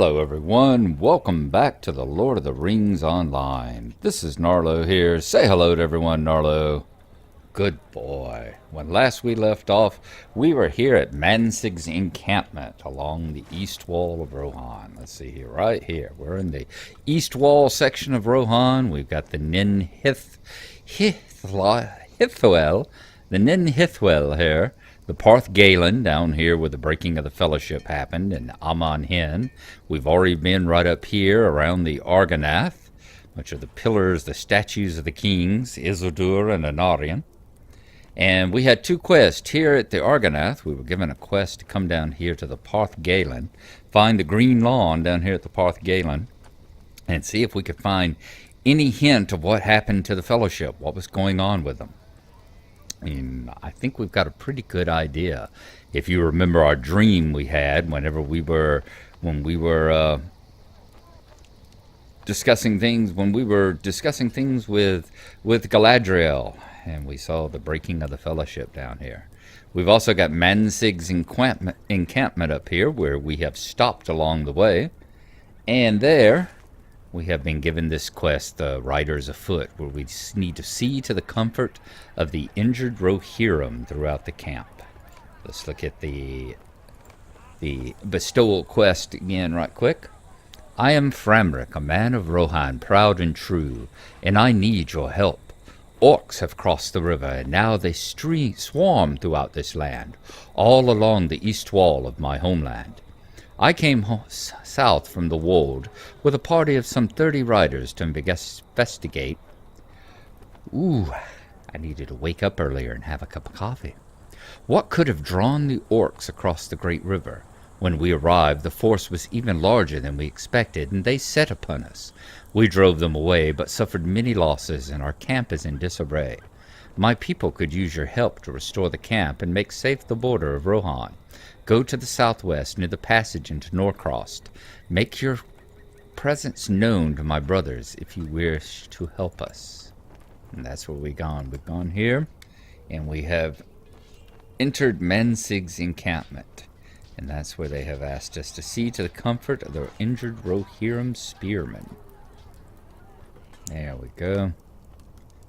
Hello everyone, welcome back to the Lord of the Rings Online. This is Gnarlo here. Say hello to everyone, Gnarlo. Good boy. When last we left off, we were here at Mansig's encampment along the east wall of Rohan. Let's see here, right here. We're in the east wall section of Rohan. We've got the Nin Hithwell here. The Parth Galen down here where the breaking of the fellowship happened, and Amon Hen. We've already been right up here around the Argonath, which are the pillars, the statues of the kings, Isildur and Anarion. And we had two quests here at the Argonath. We were given a quest to come down here to the Parth Galen, find the green lawn down here at the Parth Galen, and see if we could find any hint of what happened to the fellowship, what was going on with them. I think we've got a pretty good idea. If you remember our dream we had when we were discussing things with Galadriel, and we saw the breaking of the fellowship down here. We've also got Mansig's encampment up here where we have stopped along the way, and there we have been given this quest, the Riders Afoot, where we need to see to the comfort of the injured Rohirrim throughout the camp. Let's look at the bestowal quest again right quick. I am Framric, a man of Rohan, proud and true, and I need your help. Orcs have crossed the river, and now they swarm throughout this land, all along the east wall of my homeland. I came south from the Wold with a party of some 30 riders to investigate. I needed to wake up earlier and have a cup of coffee. What could have drawn the orcs across the great river? When we arrived, the force was even larger than we expected, and they set upon us. We drove them away, but suffered many losses, and our camp is in disarray. My people could use your help to restore the camp and make safe the border of Rohan. Go to the southwest near the passage into Norcross. Make your presence known to my brothers if you wish to help us. And that's where we've gone. We've gone here, and we have entered Mansig's encampment. And that's where they have asked us to see to the comfort of their injured Rohirrim spearmen. There we go.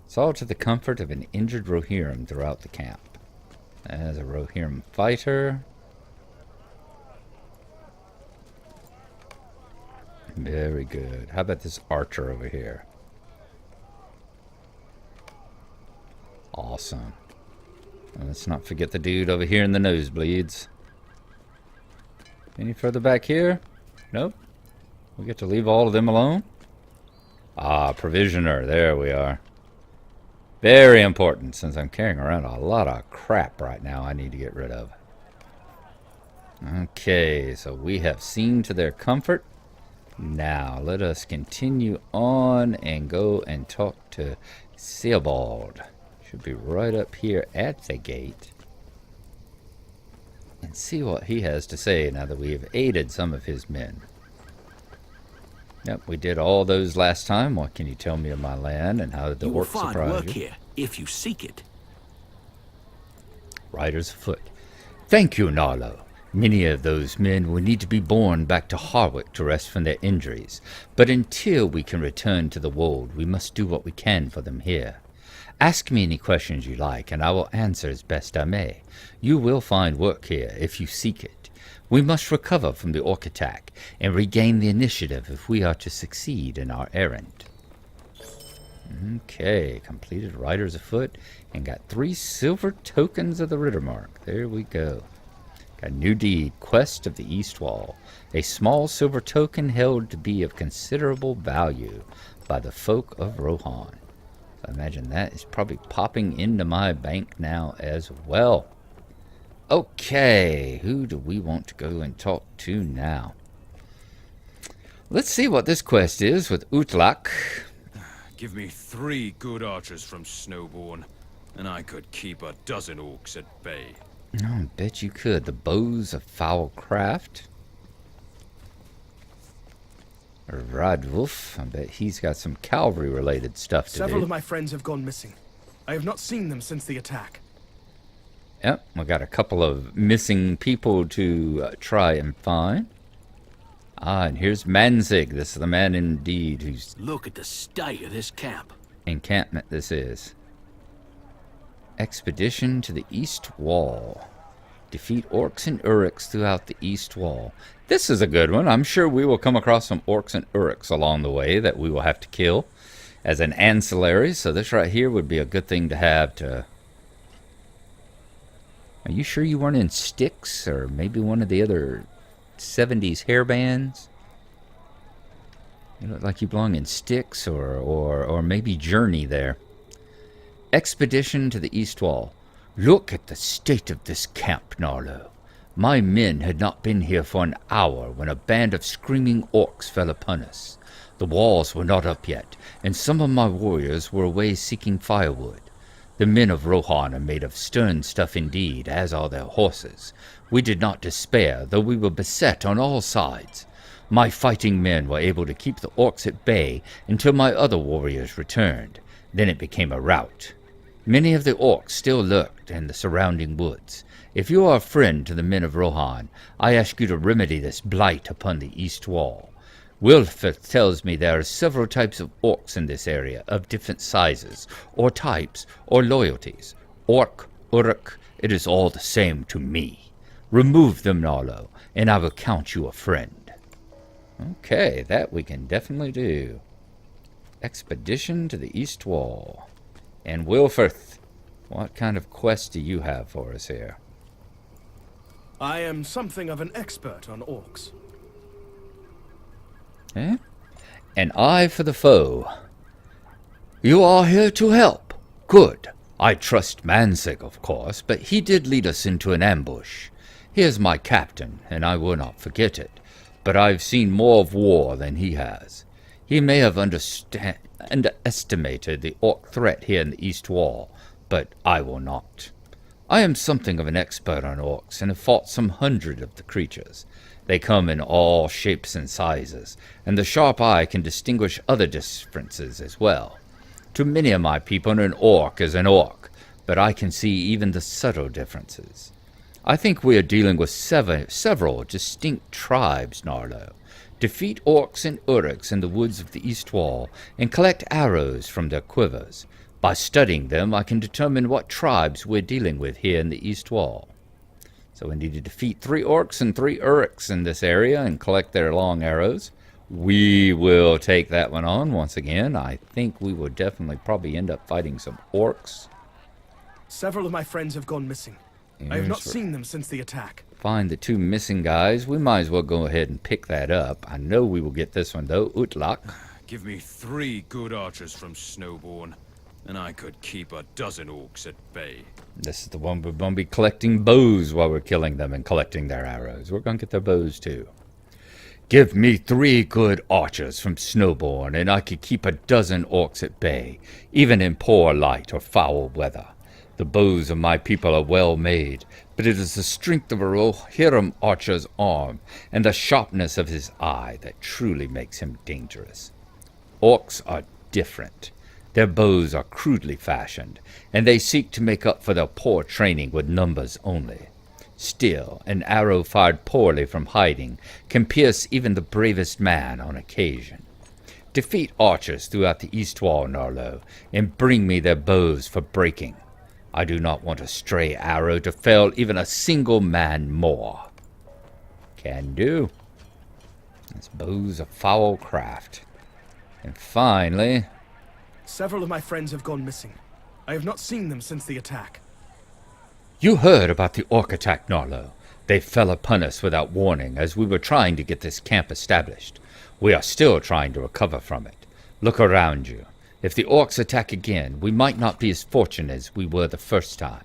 It's all to the comfort of an injured Rohirrim throughout the camp. There's a Rohirrim fighter. Very good. How about this archer over here? Awesome. And let's not forget the dude over here in the nosebleeds. Any further back here? Nope. We get to leave all of them alone? Provisioner. There we are. Very important, since I'm carrying around a lot of crap right now I need to get rid of. Okay, so we have seen to their comfort. Now, let us continue on and go and talk to Seobald. Should be right up here at the gate. And see what he has to say now that we have aided some of his men. Yep, we did all those last time. What can you tell me of my land and how did the orcs surprise you? You will find work here, if you seek it. Riders afoot. Thank you, Gnarlo. Many of those men will need to be borne back to Harwick to rest from their injuries, but until we can return to the Wold, we must do what we can for them here. Ask me any questions you like, and I will answer as best I may. You will find work here if you seek it. We must recover from the orc attack and regain the initiative if we are to succeed in our errand. Okay, completed Riders Afoot and got 3 silver tokens of the Rittermark. There we go. A new deed, Quest of the East Wall. A small silver token held to be of considerable value by the folk of Rohan. I imagine that is probably popping into my bank now as well. Okay, who do we want to go and talk to now? Let's see what this quest is with Utlak. Give me 3 good archers from Snowbourne, and I could keep a dozen orcs at bay. Oh, I bet you could. The bows of foul craft. Radwulf. I bet he's got some cavalry-related stuff to do. Several of my friends have gone missing. I have not seen them since the attack. Yep, we got a couple of missing people to try and find. Ah, and here's Manzig. This is the man indeed whose Look at the state of this camp. encampment this is. Expedition to the East Wall. Defeat orcs and uruks throughout the East Wall. This is a good one. I'm sure we will come across some orcs and uruks along the way that we will have to kill as an ancillary. So this right here would be a good thing to have to... Are you sure you weren't in Styx or maybe one of the other 70s hair bands? You look like you belong in Styx or maybe Journey there. Expedition to the East Wall. Look at the state of this camp, Gnarlo. My men had not been here for an hour when a band of screaming orcs fell upon us. The walls were not up yet, and some of my warriors were away seeking firewood. The men of Rohan are made of stern stuff indeed, as are their horses. We did not despair, though we were beset on all sides. My fighting men were able to keep the orcs at bay until my other warriors returned. Then it became a rout. Many of the orcs still lurked in the surrounding woods. If you are a friend to the men of Rohan, I ask you to remedy this blight upon the east wall. Wilfith tells me there are several types of orcs in this area, of different sizes, or types, or loyalties. Orc, uruk, it is all the same to me. Remove them, Gnarlo, and I will count you a friend. Okay, that we can definitely do. Expedition to the East Wall. And Wilfith, what kind of quest do you have for us here? I am something of an expert on orcs. Eh? An eye for the foe. You are here to help. Good. I trust Manzig, of course, but he did lead us into an ambush. He is my captain, and I will not forget it. But I've seen more of war than he has. He may have underestimated the orc threat here in the East Wall, but I will not. I am something of an expert on orcs, and have fought some 100 of the creatures. They come in all shapes and sizes, and the sharp eye can distinguish other differences as well. To many of my people, an orc is an orc, but I can see even the subtle differences. I think we are dealing with several distinct tribes, Gnarlo. Defeat orcs and uruks in the woods of the East Wall, and collect arrows from their quivers. By studying them, I can determine what tribes we're dealing with here in the East Wall. So we need to defeat 3 orcs and 3 uruks in this area and collect their long arrows. We will take that one on once again. I think we will definitely probably end up fighting some orcs. Several of my friends have gone missing. I have not seen them since the attack. Find the 2 missing guys. We might as well go ahead and pick that up. I know we will get this one, though. Utlak. Give me 3 good archers from Snowbourne, and I could keep a dozen orcs at bay. This is the one we're going to be collecting bows while we're killing them and collecting their arrows. We're going to get their bows, too. Give me 3 good archers from Snowbourne, and I could keep a dozen orcs at bay, even in poor light or foul weather. The bows of my people are well made, but it is the strength of a Rohirrim archer's arm and the sharpness of his eye that truly makes him dangerous. Orcs are different. Their bows are crudely fashioned, and they seek to make up for their poor training with numbers only. Still, an arrow fired poorly from hiding can pierce even the bravest man on occasion. Defeat archers throughout the East Wall, Gnarlo, and bring me their bows for breaking. I do not want a stray arrow to fell even a single man more. Can do. This bow's a foul craft. And finally... Several of my friends have gone missing. I have not seen them since the attack. You heard about the orc attack, Gnarlo. They fell upon us without warning as we were trying to get this camp established. We are still trying to recover from it. Look around you. If the orcs attack again, we might not be as fortunate as we were the first time.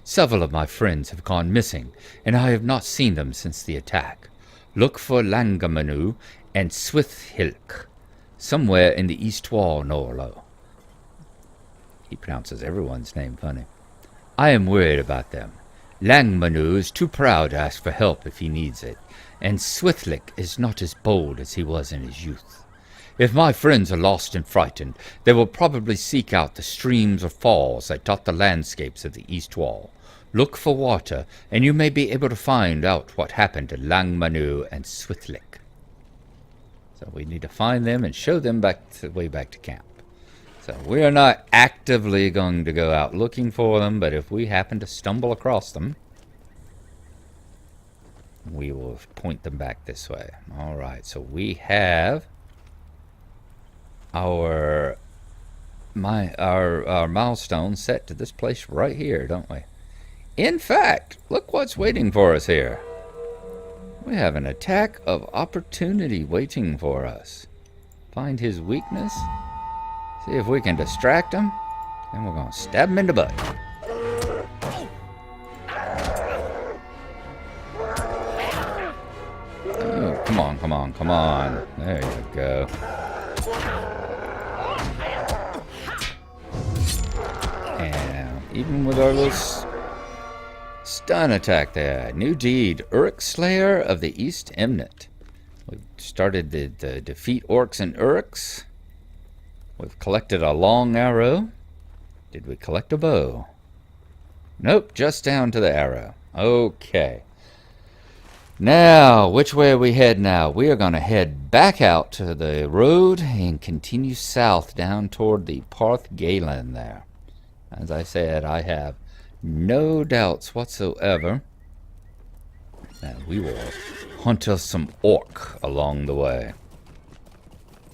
Several of my friends have gone missing, and I have not seen them since the attack. Look for Langamanu and Swithhilk, somewhere in the East Wall, Gnarlo. He pronounces everyone's name funny. I am worried about them. Langmanu is too proud to ask for help if he needs it, and Swithlik is not as bold as he was in his youth. If my friends are lost and frightened, they will probably seek out the streams or falls that dot the landscapes of the East Wall. Look for water, and you may be able to find out what happened to Langmanu and Swithlik. So we need to find them and show them way back to camp. So we are not actively going to go out looking for them, but if we happen to stumble across them, we will point them back this way. All right, so we have our milestone set to this place right here, don't we? In fact, look what's waiting for us here. We have an attack of opportunity waiting for us. Find his weakness. See if we can distract him. And we're going to stab him in the butt. Oh, come on, come on, come on. There you go. And even with our little stun attack there. New deed. Uruk Slayer of the East Emnet. We've started the defeat orcs and uruks. We've collected a long arrow. Did we collect a bow? Nope, just down to the arrow. Okay. Now, which way are we head now? We are going to head back out to the road and continue south down toward the Parth Galen there. As I said, I have no doubts whatsoever that we will hunt us some orc along the way.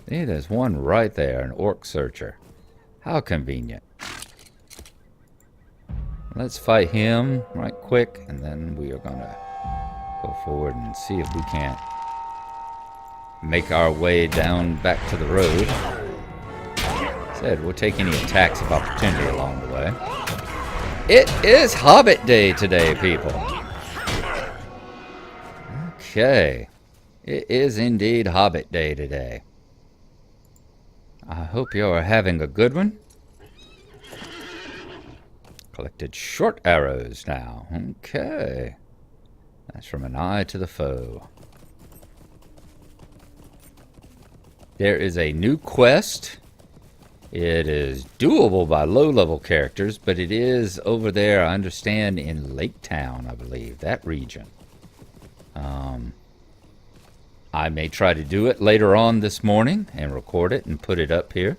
See, there's one right there, an orc searcher. How convenient. Let's fight him right quick, and then we are going to go forward and see if we can't make our way down back to the road. Said we'll take any attacks of opportunity along the way. It is Hobbit Day today, people. Okay. It is indeed Hobbit Day today. I hope you are having a good one. Collected short arrows now. Okay. That's from an eye to the foe. There is a new quest. It is doable by low-level characters, but it is over there, I understand, in Lake Town, I believe, that region. I may try to do it later on this morning and record it and put it up here.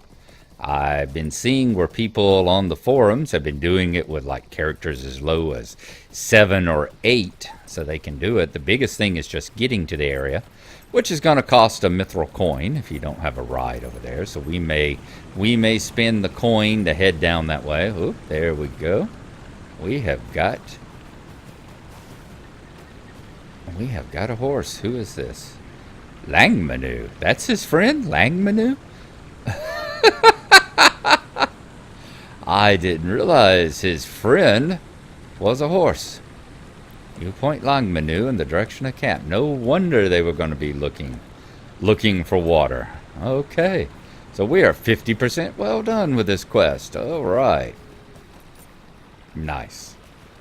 I've been seeing where people on the forums have been doing it with like characters as low as 7 or 8, so they can do it. The biggest thing is just getting to the area, which is going to cost a mithril coin if you don't have a ride over there. So we may spend the coin to head down that way. Oh, there we go. We have got a horse. Who is this? Langmanu. That's his friend, Langmanu? I didn't realize his friend was a horse. You point Langmanu in the direction of camp. No wonder they were going to be looking for water. Okay. So we are 50% well done with this quest. All right. Nice.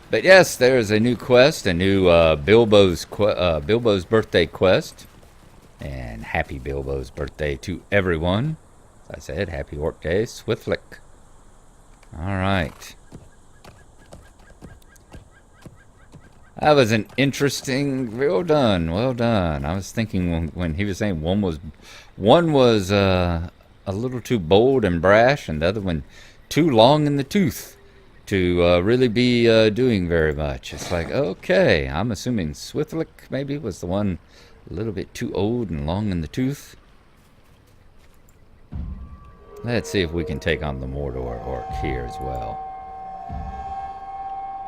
But yes, there is a new quest, a new Bilbo's birthday quest. And happy Bilbo's birthday to everyone. As I said, happy Orc Day, Swiftlick. All right. That was an interesting, well done, well done. I was thinking when he was saying one was a little too bold and brash, and the other one too long in the tooth to really be doing very much. It's like, okay, I'm assuming Swiftlick maybe was the one a little bit too old and long in the tooth. Let's see if we can take on the Mordor orc here as well.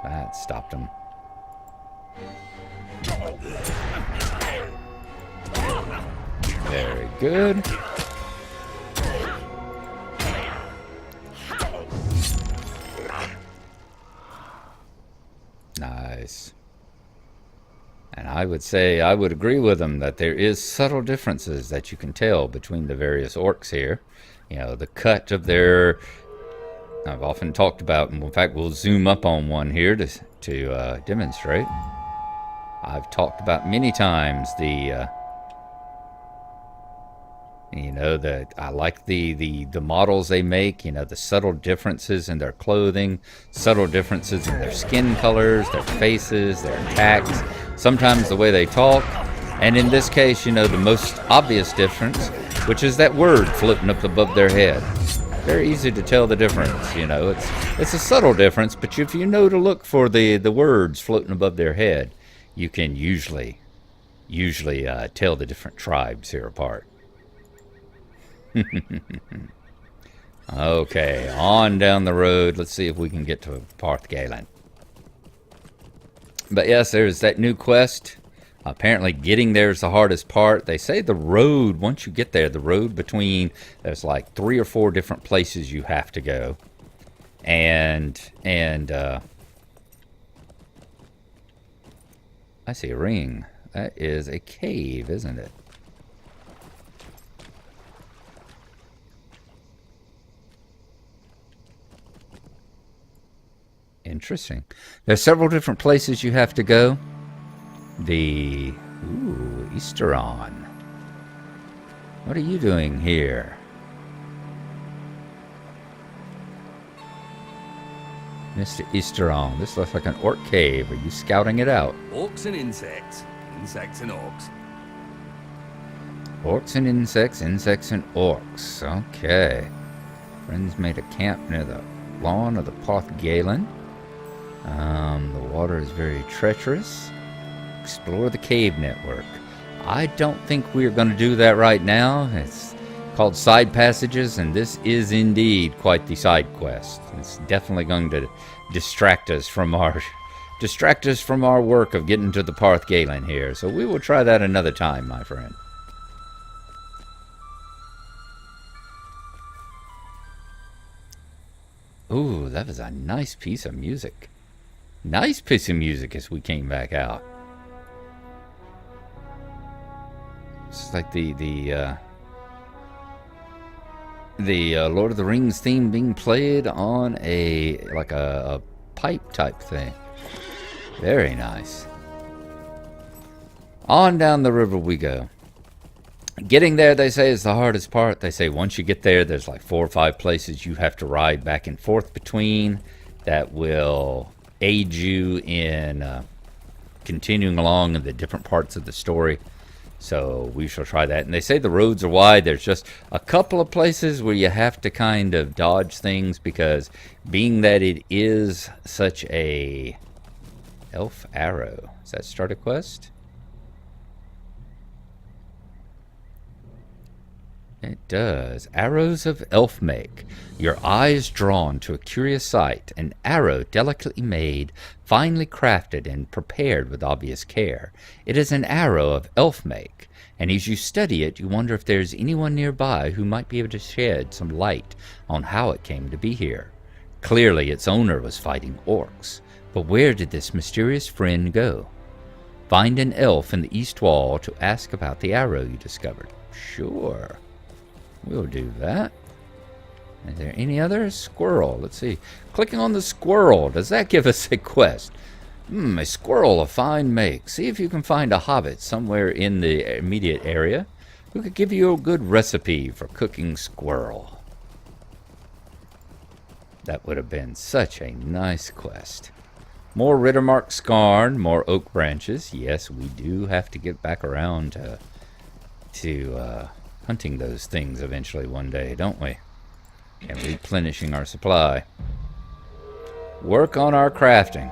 That stopped him. Very good. Nice. And I would say, I would agree with them that there is subtle differences that you can tell between the various orcs here. You know, the cut of their, I've often talked about, and in fact we'll zoom up on one here to demonstrate. I've talked about many times the, you know, that I like the models they make, you know, the subtle differences in their clothing, subtle differences in their skin colors, their faces, their attacks, sometimes the way they talk. And in this case, you know, the most obvious difference, which is that word floating up above their head. Very easy to tell the difference, you know. It's a subtle difference, but if you know to look for the words floating above their head, you can usually tell the different tribes here apart. Okay, on down the road. Let's see if we can get to Parth Galen. But yes, there's that new quest. Apparently getting there is the hardest part. They say the road, once you get there, the road between, there's like 3 or 4 different places you have to go. And I see a ring. That is a cave, isn't it? Interesting. There's several different places you have to go. Easteron. What are you doing here? Mr. Easteron, this looks like an orc cave. Are you scouting it out? Orcs and insects. Insects and orcs. Orcs and insects, insects and orcs. Okay. Friends made a camp near the lawn of the Parth Galen. The water is very treacherous. Explore the cave network. I don't think we're going to do that right now. It's called Side Passages, and this is indeed quite the side quest. It's definitely going to distract us from our work of getting to the Parth Galen here. So we will try that another time, my friend. Ooh, that was a nice piece of music. Nice piece of music as we came back out. It's like the Lord of the Rings theme being played on a pipe type thing. Very nice. On down the river we go. Getting there, they say, is the hardest part. They say once you get there, there's like 4 or 5 places you have to ride back and forth between that will aid you in continuing along in the different parts of the story. So we shall try that. And they say the roads are wide. There's just a couple of places where you have to kind of dodge things because being that it is such a elf arrow. Does that start a quest? It does. Arrows of elf make. Your eye is drawn to a curious sight. An arrow delicately made, finely crafted, and prepared with obvious care. It is an arrow of elf make, and as you study it, you wonder if there is anyone nearby who might be able to shed some light on how it came to be here. Clearly, its owner was fighting orcs. But where did this mysterious friend go? Find an elf in the east wall to ask about the arrow you discovered. Sure. We'll do that. Is there any other? Squirrel. Let's see. Clicking on the squirrel. Does that give us a quest? A squirrel of fine make. See if you can find a hobbit somewhere in the immediate area who could give you a good recipe for cooking squirrel. That would have been such a nice quest. More Rittermark Scarn, more oak branches. Yes, we do have to get back around to hunting those things eventually one day, don't we? And replenishing our supply. Work on our crafting.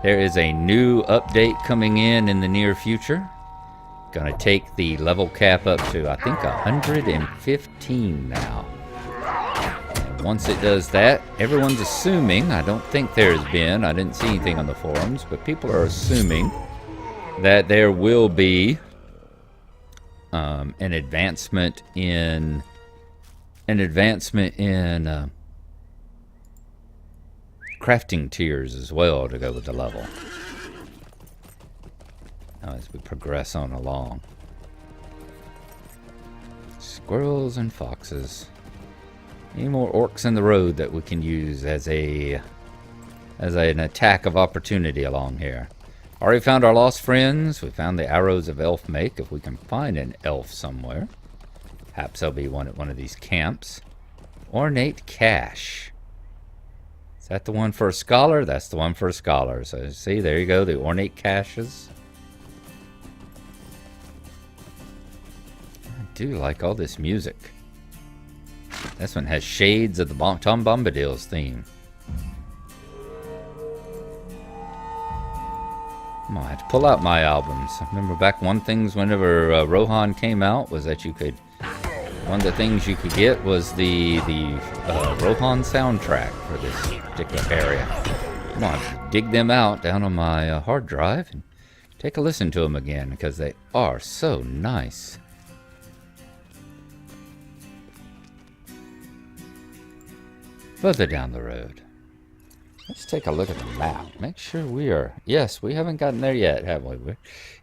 There is a new update coming in the near future. Gonna take the level cap up to, I think, 115 now. And once it does that, everyone's assuming, I don't think there's been, I didn't see anything on the forums, but people are assuming that there will be an advancement in crafting tiers as well to go with the level as we progress on along. Squirrels and foxes. Any more orcs in the road that we can use as an attack of opportunity along here? Already found our lost friends. We found the arrows of elf make. If we can find an elf somewhere, perhaps there'll be one at one of these camps. Ornate cache. Is that the one for a scholar? That's the one for a scholar. So see, there you go, the ornate caches. do like all this music. This one has shades of the Tom Bombadil's theme. I'm gonna have to pull out my albums. I remember back one things whenever Rohan came out was that you could. One of the things you could get was the Rohan soundtrack for this particular area. I'm gonna have to dig them out down on my hard drive and take a listen to them again because they are so nice. Further down the road. Let's take a look at the map. Make sure we are... Yes, we haven't gotten there yet, have we?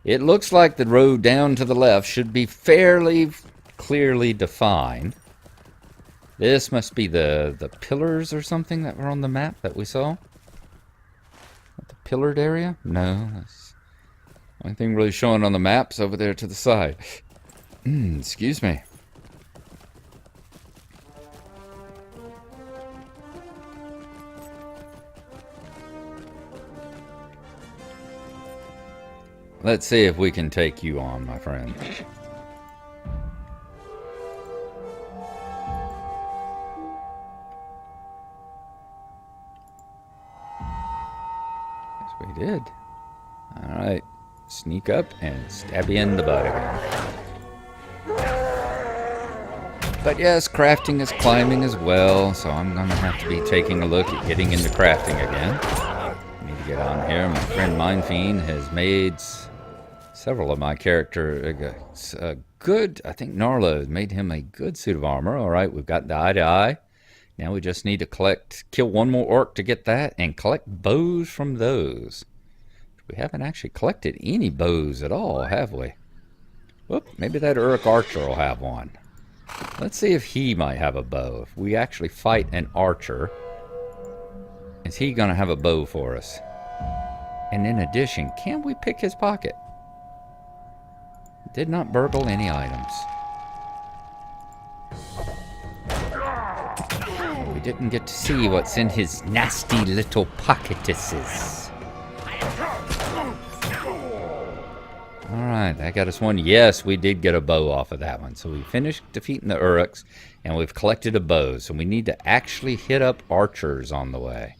It looks like the road down to the left should be fairly clearly defined. This must be the pillars or something that were on the map that we saw. The pillared area? No. That's the only thing really showing on the map's over there to the side. Excuse me. Let's see if we can take you on, my friend. Yes, we did. Alright. Sneak up and stab you in the butt again. But yes, crafting is climbing as well, so I'm going to have to be taking a look at getting into crafting again. Need to get on here. My friend Mindfiend has made several of my character good. I think Gnarlo made him a good suit of armor. Alright, we've got the eye to eye. Now we just need to kill one more orc to get that and collect bows from those. We haven't actually collected any bows at all, have we? Whoop, maybe that Uruk archer will have one. Let's see if he might have a bow. If we actually fight an archer, is he going to have a bow for us? And in addition, can we pick his pocket? Did not burgle any items. We didn't get to see what's in his nasty little pocketises. Alright, that got us one. Yes, we did get a bow off of that one. So we finished defeating the Uruks, and we've collected a bow. So we need to actually hit up archers on the way.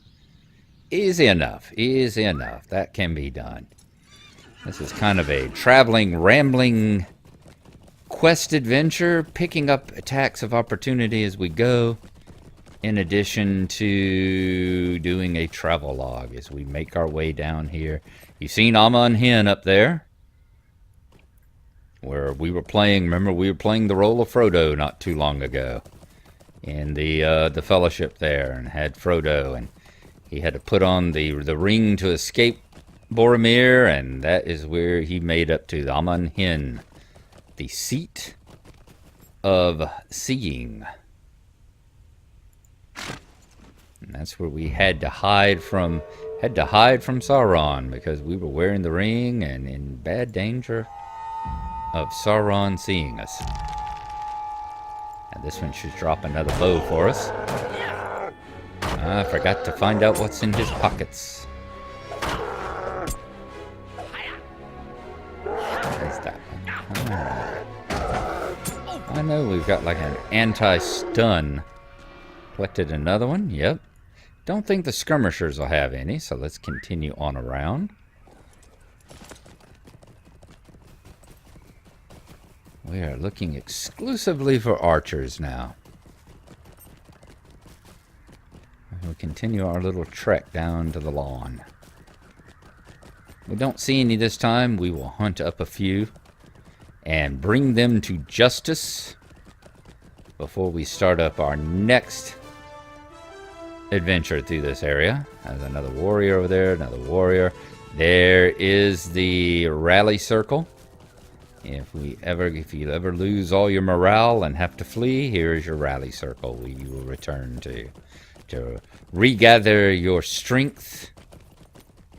Easy enough. Easy enough. That can be done. This is kind of a traveling, rambling quest adventure, picking up attacks of opportunity as we go, in addition to doing a travel log as we make our way down here. You've seen Amun Hin up there, where we were playing. Remember, we were playing the role of Frodo not too long ago in the Fellowship there, and had Frodo, and he had to put on the ring to escape Boromir, and that is where he made up to the Amun Hin, the seat of seeing. And that's where we had to hide from Sauron, because we were wearing the ring and in bad danger of Sauron seeing us. And this one should drop another bow for us. I forgot to find out what's in his pockets. What's that one? I know we've got like an anti-stun. Collected another one, yep. Don't think the skirmishers will have any, so let's continue on around. We are looking exclusively for archers now. We'll continue our little trek down to the lawn. We don't see any this time. We will hunt up a few and bring them to justice before we start up our next adventure through this area. There's another warrior over there, another warrior. There is the rally circle. If you ever lose all your morale and have to flee, here is your rally circle where you will return to regather your strength,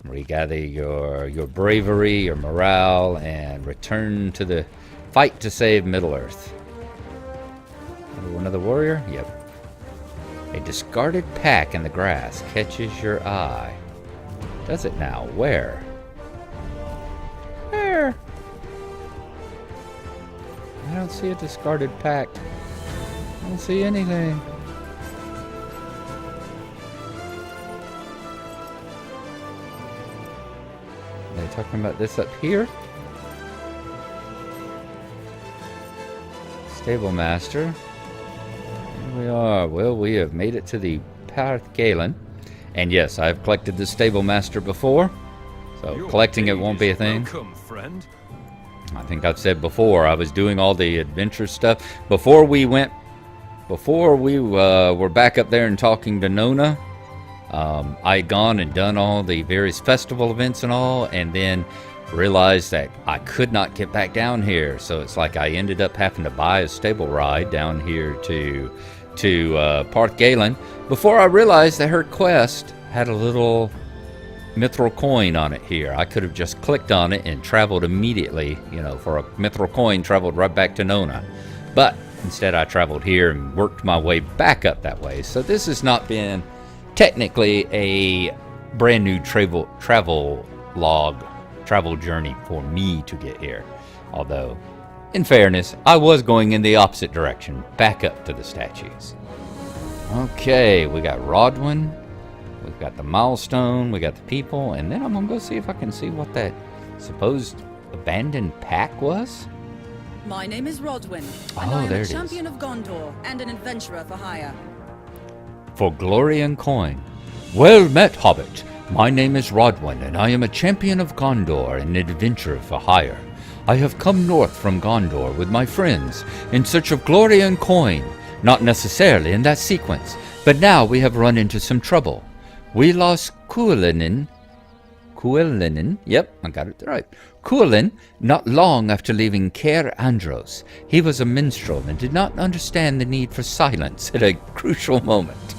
regather your bravery, your morale, and return to the fight to save Middle-earth. Another warrior? Yep. A discarded pack in the grass catches your eye. Does it now? Where? Where? I don't see a discarded pack. I don't see anything. Are they talking about this up here? Stable Master. Here we are. Well, we have made it to the Parth Galen. And yes, I've collected the Stable Master before. So collecting it won't be a thing. Welcome, friend. I think I've said before, I was doing all the adventure stuff. Before we were back up there and talking to Nona, I had gone and done all the various festival events and all, and then realized that I could not get back down here. So it's like I ended up having to buy a stable ride down here to Parth Galen before I realized that her quest had a little mithril coin on it here. I could have just clicked on it and traveled immediately, for a mithril coin, traveled right back to Nona. But instead I traveled here and worked my way back up that way. So this has not been technically a brand new travel journey for me to get here. Although, in fairness, I was going in the opposite direction, back up to the statues. Okay, we got Rodwin. We've got the milestone, we got the people, and then I'm going to go see if I can see what that supposed abandoned pack was. My name is Rodwin, and Oh, I am there a it champion of Gondor and an adventurer for hire. For glory and coin. Well met, Hobbit. My name is Rodwin, and I am a champion of Gondor and an adventurer for hire. I have come north from Gondor with my friends in search of glory and coin, not necessarily in that sequence, but now we have run into some trouble. We lost Cuillin, yep, I got it right. Cuillin, not long after leaving Caer Andros. He was a minstrel and did not understand the need for silence at a crucial moment.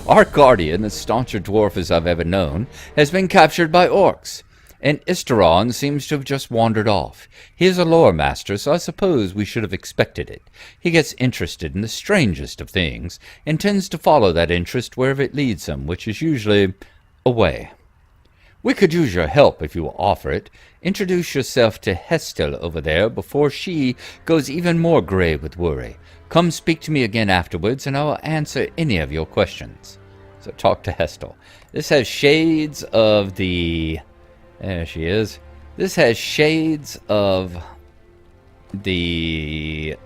Our guardian, as staunch a dwarf as I've ever known, has been captured by orcs, and Isteron seems to have just wandered off. He is a lore master, so I suppose we should have expected it. He gets interested in the strangest of things, and tends to follow that interest wherever it leads him, which is usually away. We could use your help if you will offer it. Introduce yourself to Hestel over there before she goes even more grey with worry. Come speak to me again afterwards, and I will answer any of your questions. So talk to Hestel. This has shades of the... There she is. This has shades of the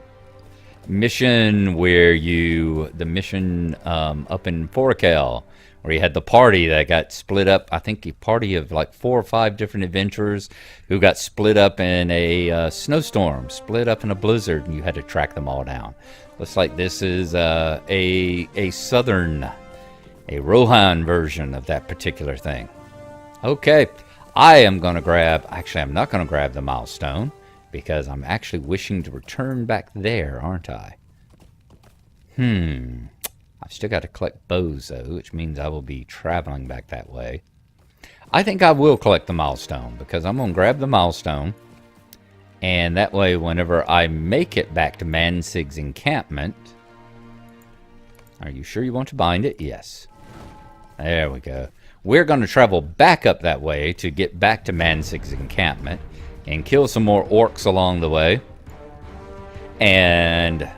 mission the mission up in Forkel, where you had the party that got split up. I think a party of like 4 or 5 different adventurers who got split up in a snowstorm, split up in a blizzard, and you had to track them all down. Looks like this is a southern, a Rohan version of that particular thing. Okay. I am going to grab, actually I'm not going to grab the milestone, because I'm actually wishing to return back there, aren't I? I've still got to collect bows, though, which means I will be traveling back that way. I think I will collect the milestone, because I'm going to grab the milestone, and that way whenever I make it back to Mansig's encampment... Are you sure you want to bind it? Yes. There we go. We're going to travel back up that way to get back to Mansig's encampment and kill some more orcs along the way and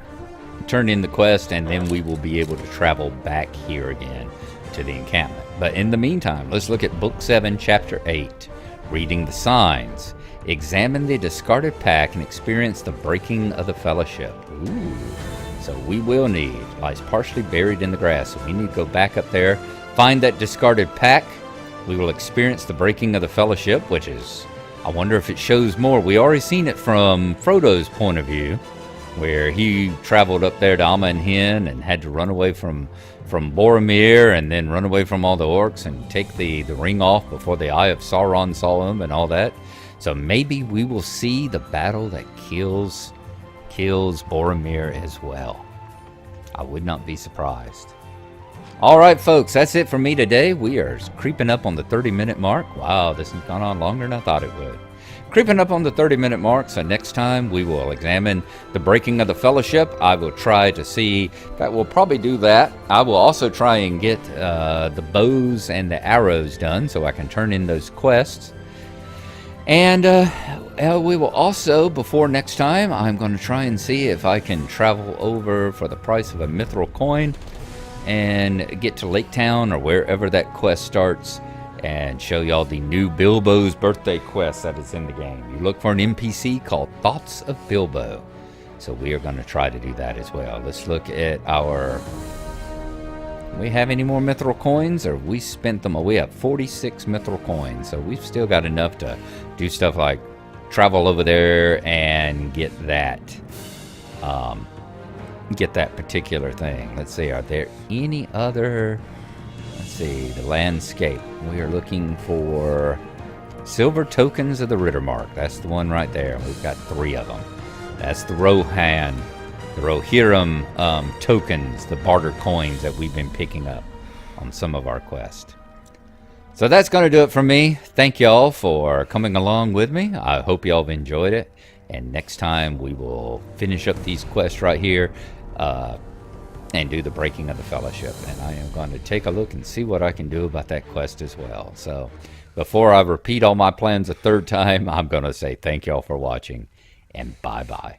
turn in the quest, and then we will be able to travel back here again to the encampment. But in the meantime, let's look at Book 7, Chapter 8, Reading the Signs. Examine the discarded pack and experience the breaking of the fellowship. Ooh. So we will need, lies partially buried in the grass, so we need to go back up there, find that discarded pack. We will experience the breaking of the fellowship, which is, I wonder if it shows more. We already seen it from Frodo's point of view, where he traveled up there to Amma and Hin and had to run away from Boromir and then run away from all the orcs and take the ring off before the Eye of Sauron saw him and all that. So maybe we will see the battle that kills Boromir as well. I would not be surprised. All right, folks, that's it for me today. We are creeping up on the 30-minute mark. Wow, this has gone on longer than I thought it would. Creeping up on the 30-minute mark, so next time we will examine the breaking of the fellowship. I will try to see, in fact, we'll probably do that. I will also try and get the bows and the arrows done so I can turn in those quests. And we will also, before next time, I'm going to try and see if I can travel over for the price of a mithril coin and get to Lake Town or wherever that quest starts and show y'all the new Bilbo's birthday quest that is in the game. You look for an NPC called Thoughts of Bilbo. So we are going to try to do that as well. Let's look at our... Do we have any more mithril coins, or we spent them? We have 46 mithril coins, so we've still got enough to do stuff like travel over there and get that particular thing. Let's see, are there any other... Let's see, the landscape. We are looking for silver tokens of the Rittermark. That's the one right there. We've got 3 of them. That's the Rohan, the Rohirrim tokens, the barter coins that we've been picking up on some of our quests. So that's going to do it for me. Thank y'all for coming along with me. I hope y'all have enjoyed it. And next time we will finish up these quests right here and do the Breaking of the Fellowship. And I am going to take a look and see what I can do about that quest as well. So before I repeat all my plans a third time, I'm going to say thank y'all for watching. And bye-bye.